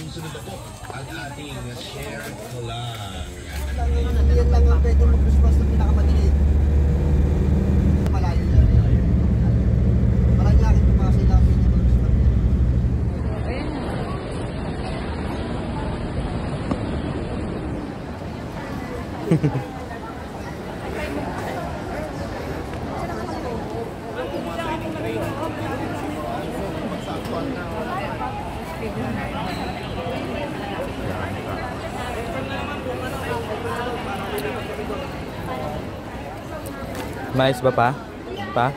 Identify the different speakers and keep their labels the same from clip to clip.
Speaker 1: Susunod na po ang ating share vlog.
Speaker 2: Yan lang ang pwede mag-Christmas na pinakamadilig. Malayo yan. Paranaque pa kasi lang pwede mag-Christmas.
Speaker 3: Mais ba pa? Pa?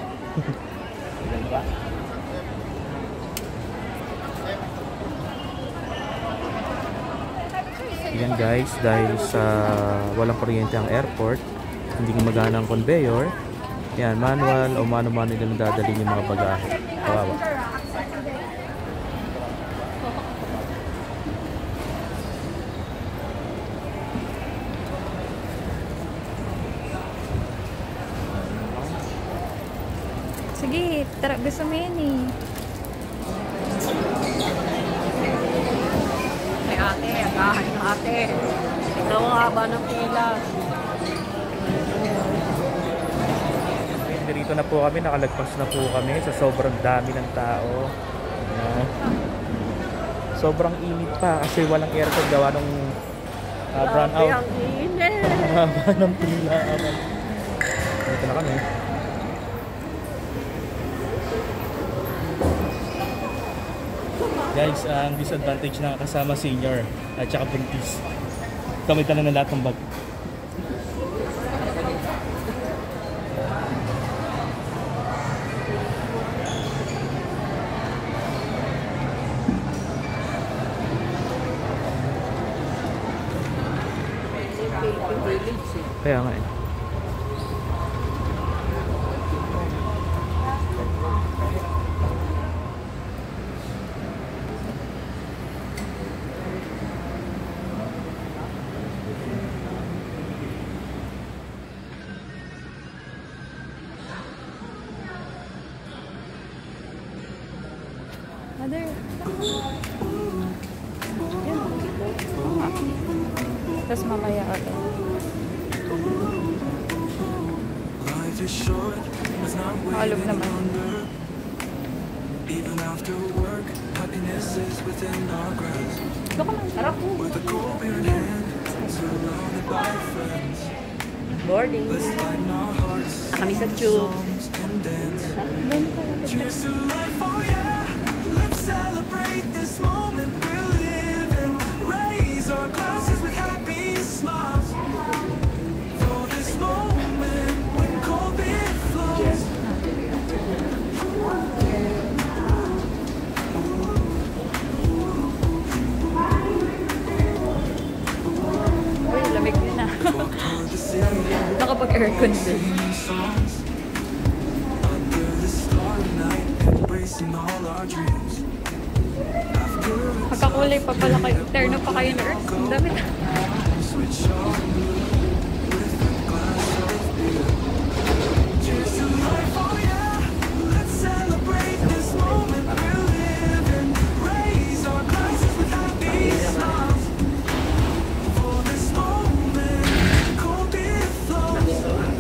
Speaker 3: Yan guys, dahil sa walang kuryente ang airport, hindi gumagana ang conveyor. Yan, manual o mano-mano nila dadalhin yung mga bagahe. Kawawa.
Speaker 4: Sige, tara, gusto mo yan eh.
Speaker 5: Ay ate, agahan ng ate. Ikaw ang haba ng pila.
Speaker 3: Dito na po kami, nakalagpas na po kami sa sobrang dami ng tao. Sobrang init pa kasi walang aircon gawa nung brown out.
Speaker 5: Ang init.
Speaker 3: Haba ng pila. Dito na kami. Guys, ang disadvantage na kasama senior at saka buntis. Kami tala na lahat ng bag. Kaya nga eh.
Speaker 4: Mother. Yan. Tapos mamaya ako. Makalog naman. Baka man. Harap po.
Speaker 5: Morning. Kami sa tube.
Speaker 6: Celebrate this moment we're living. Raise our glasses with happy smiles. For this moment when cold beer flows.
Speaker 4: Uy, lamig din na. Nakapag-aircon din.
Speaker 6: Under the starry night, embracing all our dreams.
Speaker 4: Magkakulay pa pala kayo. Terno pa kayo na Earth. Ang dami na.
Speaker 6: Switch on with a glass of beer. Cheers to life, oh yeah. Let's celebrate this moment we're living. Raise our glasses with happy smiles. For this moment, cold beer flows. Close our eyes.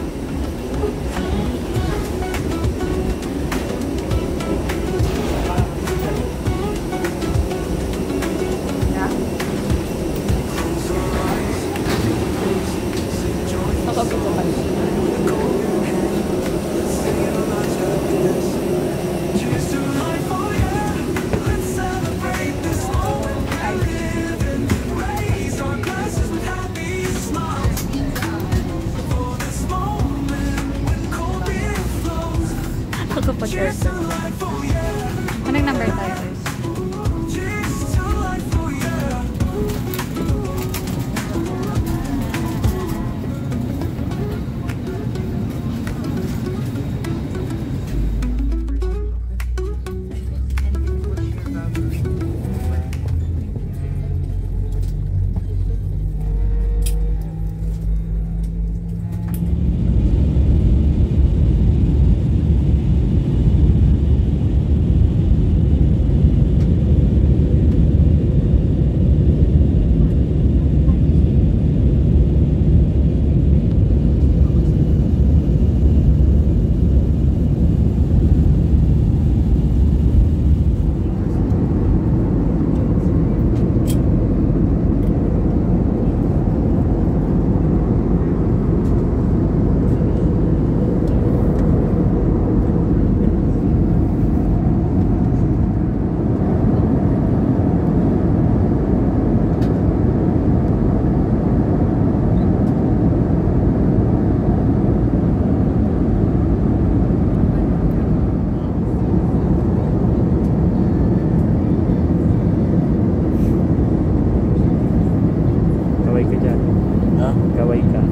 Speaker 3: Kaway ka.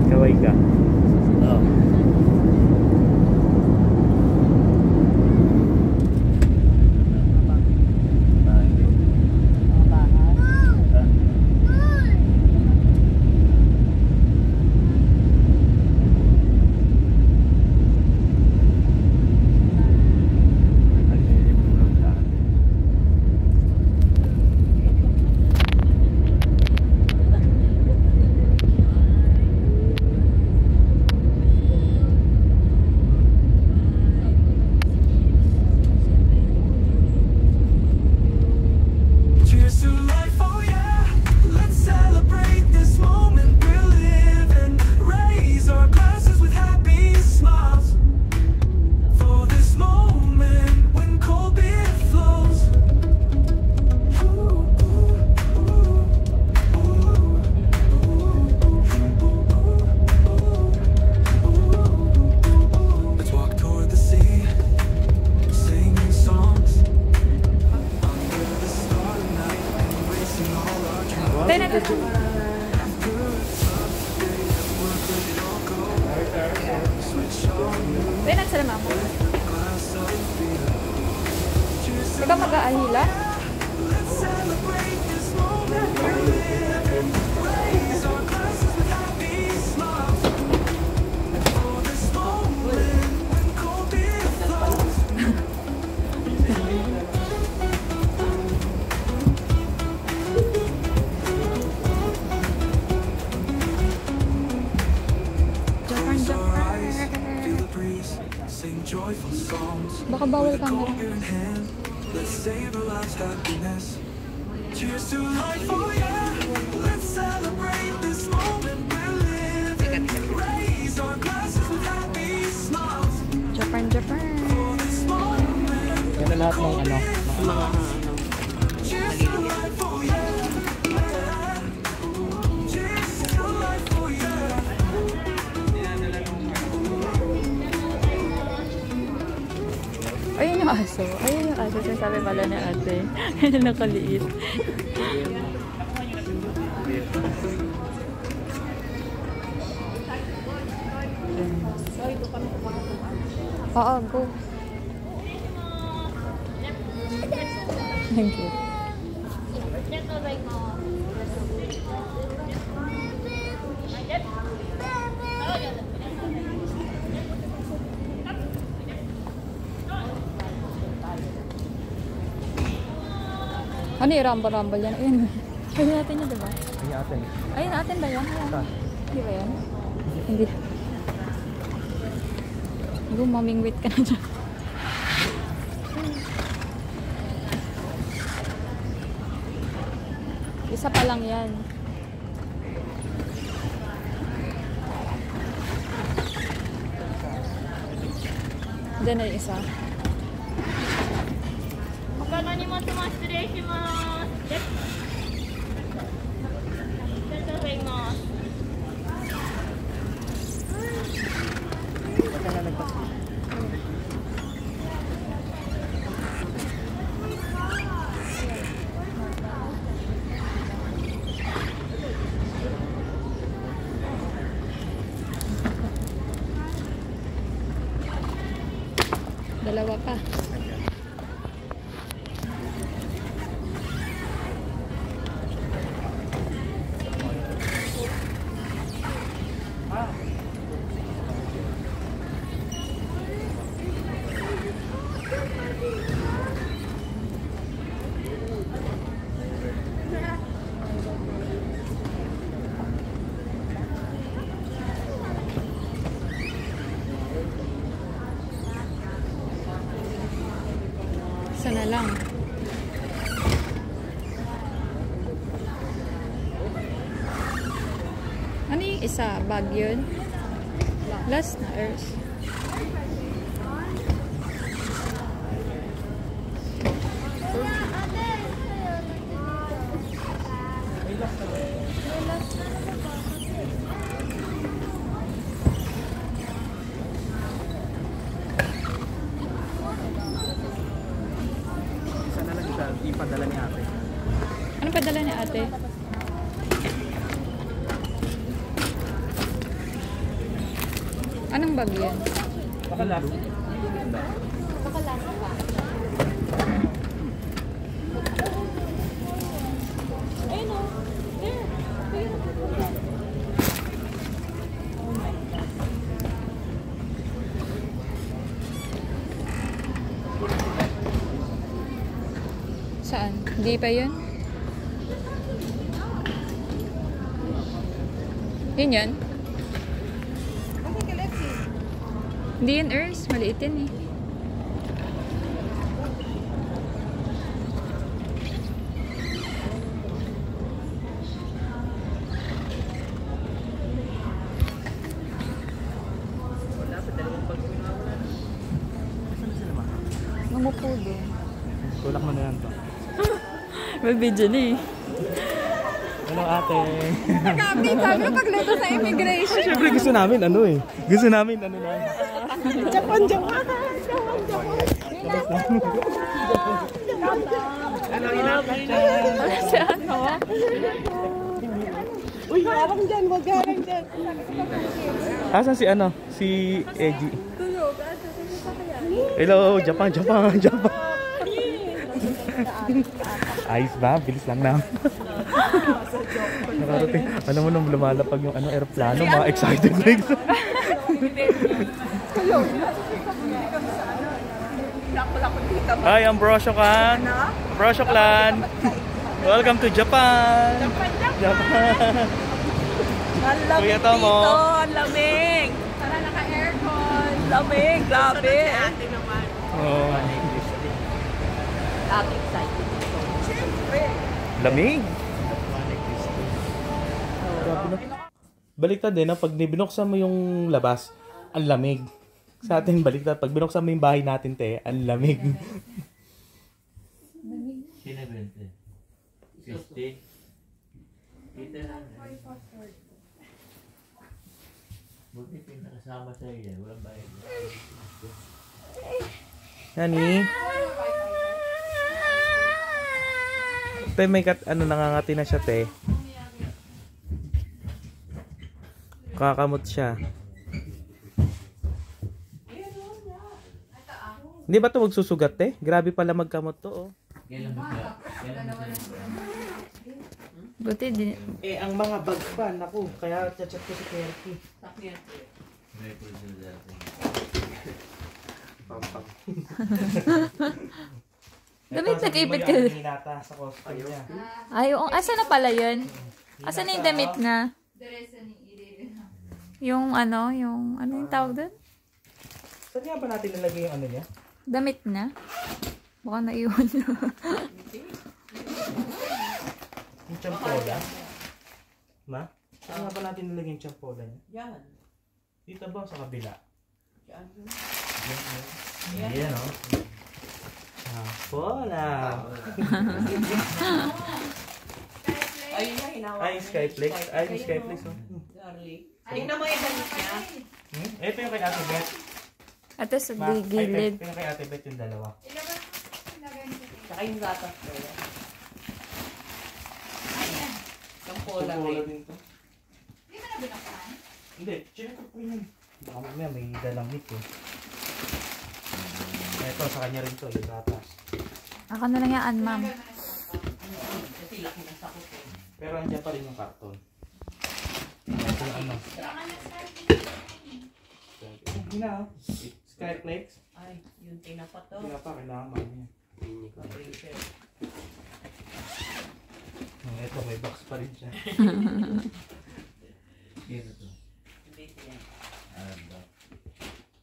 Speaker 3: Kaway ka.
Speaker 2: Oo.
Speaker 6: Cheers to life, oh yeah. Let's celebrate this moment we're living. Raise our glasses with happy smiles for this moment when cold beer flows. Let's walk toward the sea, singing songs under the starry night, embracing all our dreams.
Speaker 4: Tayo na dito. Tayo na sila mama. Ikaw mag-aahila?
Speaker 6: Let's celebrate this moment we're living. Raise our glasses with happy smiles for this moment when cold beer flows. Close our eyes, feel the breeze, sing joyful songs.
Speaker 4: Baka bawal
Speaker 6: With a
Speaker 4: camera.
Speaker 6: cold beer in hand, let's savor life's happiness. Cheers to life, oh yeah. Let's celebrate this moment we're living. Raise our glasses with happy smiles
Speaker 4: Japan.
Speaker 6: for this moment.
Speaker 3: Yan na lahat ng ano.
Speaker 6: Cheers to life, oh yeah. Cheers to life, oh yeah.
Speaker 4: Ayun yung aso. Ayun yung aso. Sabi pala ni ate. Ayun yung nakaliit. Oo, go. Thank you. Ano yung rumble-rumble yan? Ayun. Ayun natin yun, diba?
Speaker 3: Ay, atin.
Speaker 4: Ayun natin ba yan? Ayun.
Speaker 3: Saan?
Speaker 4: Hindi ba yan? Hindi. Gumamingwit ka na dyan. Isa pa lang yan. Diyan na yung isa.
Speaker 7: 他の荷物も失礼します。ありがとうございます。
Speaker 4: Dalawa pa. Isa na lang. Ano yung isa? Bag yun? Last na, Earth.
Speaker 3: Isa na lang isa. ipadala ni ate.
Speaker 4: Ano padala ni ate? Anong bag yan?
Speaker 3: Pakalaro.
Speaker 4: Saan? Hindi pa yun? Yun yan? Hindi yan, Ers. Maliit yan eh. Mamupo doon.
Speaker 3: Tulak mo na yan to.
Speaker 4: May video na eh.
Speaker 3: Hello ate.
Speaker 4: Kami, sabi na pagluto sa immigration.
Speaker 3: Siyempre gusto namin ano eh. Gusto namin ano lang. Japan.
Speaker 4: Si ano?
Speaker 2: Uy, harang dyan, wag harang dyan.
Speaker 3: Asan si ano? Si Eji. Hello, Japan. Ayos ba? Bilis lang na. Nakarating. Alam mo nung lumalapag yung ano, aeroplano, mga excited na Hi, I'm Brosyo Clan. Brosyo Clan. Welcome to Japan. Japan.
Speaker 5: Ang lamig
Speaker 3: Kuya Tomo.
Speaker 5: dito, ang lamig. Para naka-aircon. Lamig, grabe. Ate naman.
Speaker 3: Oh.
Speaker 5: Ate excited dito. Siyempre.
Speaker 3: Lamig. Baliktad din, pag binuksan mo yung labas, ang lamig. Sa atin baliktad, pag binuksan mo yung bahay natin, ang lamig.
Speaker 1: Pinabente. 50. Buti pinakasama sa iyo. Walang bayad.
Speaker 3: Nani? Te, may nangangati na siya, te. Kakamot siya. Hindi ba ito magsusugat, te? Grabe pala magkamot to, oh.
Speaker 4: Buti din.
Speaker 3: Eh, ang mga bag pa, naku. Kaya chat ko si Kerky. Pampang.
Speaker 4: Damit na kipit ka.
Speaker 3: Sa costume niya.
Speaker 4: Ay, asa na pala yun? Asa na yung damit na? Yung ano yung tawag doon?
Speaker 3: Saan nga ba natin nilagay yung ano niya?
Speaker 4: Damit na? Baka naiwan na.
Speaker 3: Yung champola? Ma? Saan nga ba natin nilagay yung champola niya?
Speaker 5: Yan.
Speaker 3: Dito ba sa kabila?
Speaker 5: Yan.
Speaker 3: Ayan, oh. Champola!
Speaker 5: Ayun na, hinawa.
Speaker 3: Ay, Skyflex. Ay, yung Skyflex, oh.
Speaker 5: Garlic. Tingnan mo yung damit niya.
Speaker 3: Ito yung kay Ate Beth.
Speaker 4: Ito sa
Speaker 3: Ma,
Speaker 4: gilid.
Speaker 3: ito yung kay Ate Beth yung dalawa.
Speaker 5: Saka yung gatas ko yan. Yung pola
Speaker 3: Champola
Speaker 5: rin.
Speaker 3: din to. Hindi, chinek ko yun. Baka mamaya may dalang hit eh. Ito, sa kanya rin to, yung gatas.
Speaker 4: Ako na lang yan, ma'am.
Speaker 5: Kasi laki na sakot eh.
Speaker 3: Pero andyan pa rin yung karton. Ito yung ano. Hina, oh. Skyflex.
Speaker 5: Ay, yung tinapat to.
Speaker 3: Hina pa, kailangan niya. Ito, may box pa rin siya.
Speaker 1: Dito to.
Speaker 5: Hindi yan.
Speaker 1: Alam ba?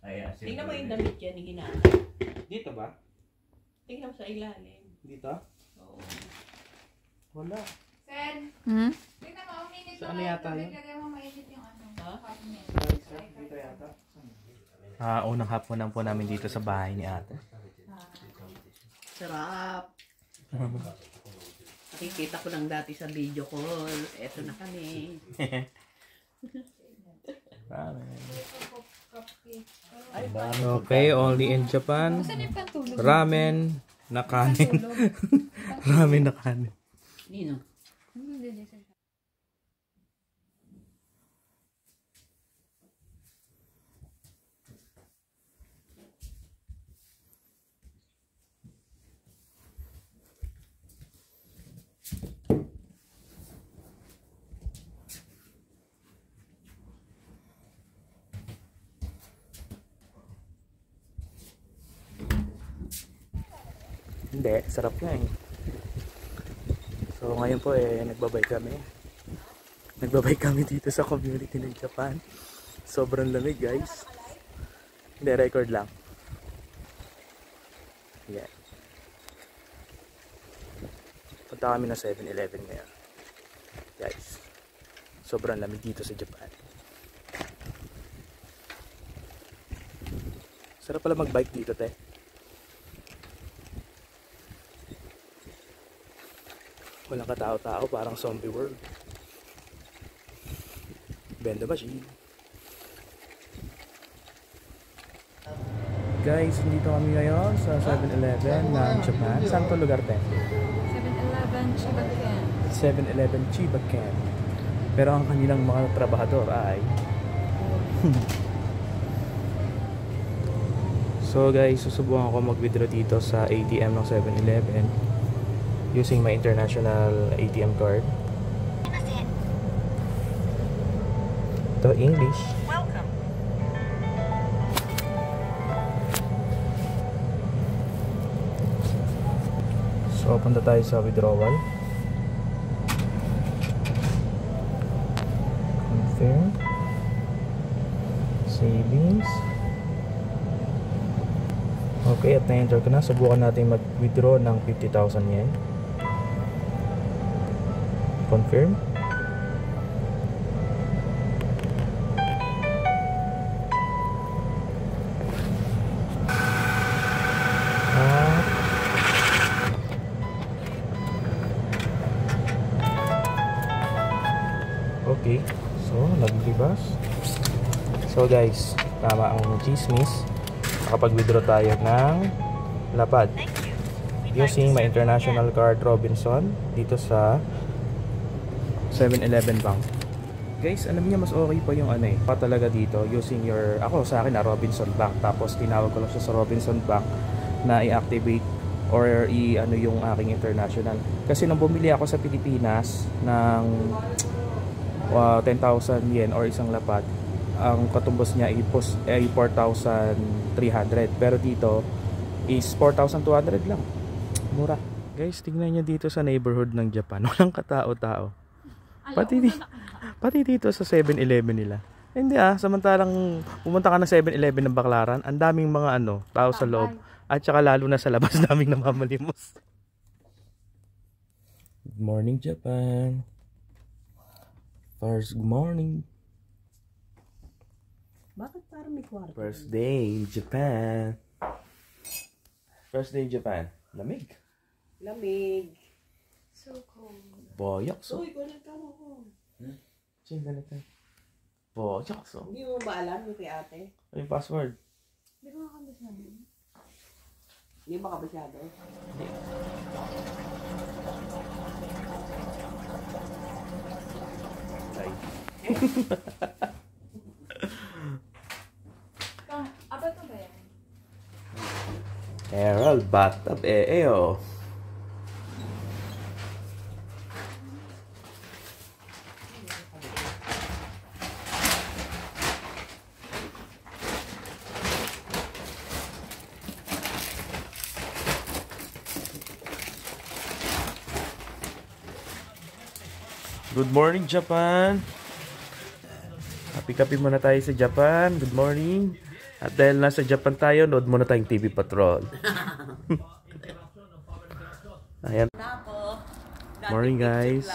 Speaker 1: Ay, asin.
Speaker 5: Tingnan mo yung damit yan ni Ginana.
Speaker 3: Dito ba?
Speaker 5: Tingnan mo sa ilalim.
Speaker 3: Dito?
Speaker 5: Oo.
Speaker 3: Wala.
Speaker 4: Hmm?
Speaker 3: Sa ano yata yun? Dito yata. Unang hapon po namin dito sa bahay ni ate.
Speaker 5: Sarap. Nakikita ko lang dati sa video call. Eto na kami.
Speaker 3: Okay, only in Japan. Ramen na kanin. Ramen na kanin.
Speaker 5: Nino.
Speaker 3: Hindi, sarap nga eh. So ngayon po nagbabay kami. Nagbabay kami dito sa community ng Japan. Sobrang lamig guys. Hindi, record lang. Yeah. Punta kami na 7-Eleven ngayon. Guys, sobrang lamig dito sa Japan. Sarap pala mag-bike dito, te. Walang katao-tao, parang zombie world. Benda machine. Guys, dito kami ngayon sa 7-Eleven ng Japan. Saan to lugar, te?
Speaker 4: 7-Eleven Chibaken.
Speaker 3: 7-Eleven Chibaken. Pero ang kanilang mga trabahador ay So guys, susubukan ko mag-withdraw dito sa ATM ng 7-Eleven using my international ATM card. Ito English. So punta tayo sa withdrawal. Confirm. Savings. Okay, at na-enter ko na. Subukan natin mag-withdraw ng 50,000 yen. Confirm. Okay, so naglibas. So guys, tama ang chismis. Nakapag-withdraw tayo ng lapad using my international card Robinson dito sa 7-Eleven Bank. Guys, alam niyo mas okay pa yung pa talaga dito using your, ako sa akin Robinson Bank, tapos tinawag ko lang siya sa Robinson Bank na i-activate or yung aking international. Kasi nung bumili ako sa Pilipinas ng 10,000 yen or isang lapad, ang katumbos niya ay 4,300, pero dito is 4,200 lang. Mura. Guys, tignan niyo dito sa neighborhood ng Japan, walang katao-tao. Pati dito sa 7-Eleven nila. Hindi samantalang pumunta ka ng 7-Eleven ng Baclaran, ang daming mga tao sa loob. At saka lalo na sa labas, daming namamalimos. Good morning, Japan. First, good morning.
Speaker 5: Bakit parang may kwarto?
Speaker 3: First day, Japan. First day, Japan. Lamig.
Speaker 5: Lamig.
Speaker 4: So cold.
Speaker 3: Boyok so.
Speaker 5: Uy, kulang ka mo.
Speaker 3: Sino galit tayo? Boyok so.
Speaker 5: Hindi mo ba alam yung kay ate?
Speaker 3: Yung password.
Speaker 4: Hindi ko makabasyado.
Speaker 5: Hindi ba kabasyado?
Speaker 3: Ay.
Speaker 4: Aba to ba yan?
Speaker 3: Herald bathtub oh. Good morning, Japan. Happy muna tayo sa Japan. Good morning. At dahil nasa Japan tayo, nood muna tayong TV Patrol. Ayan. Morning, guys.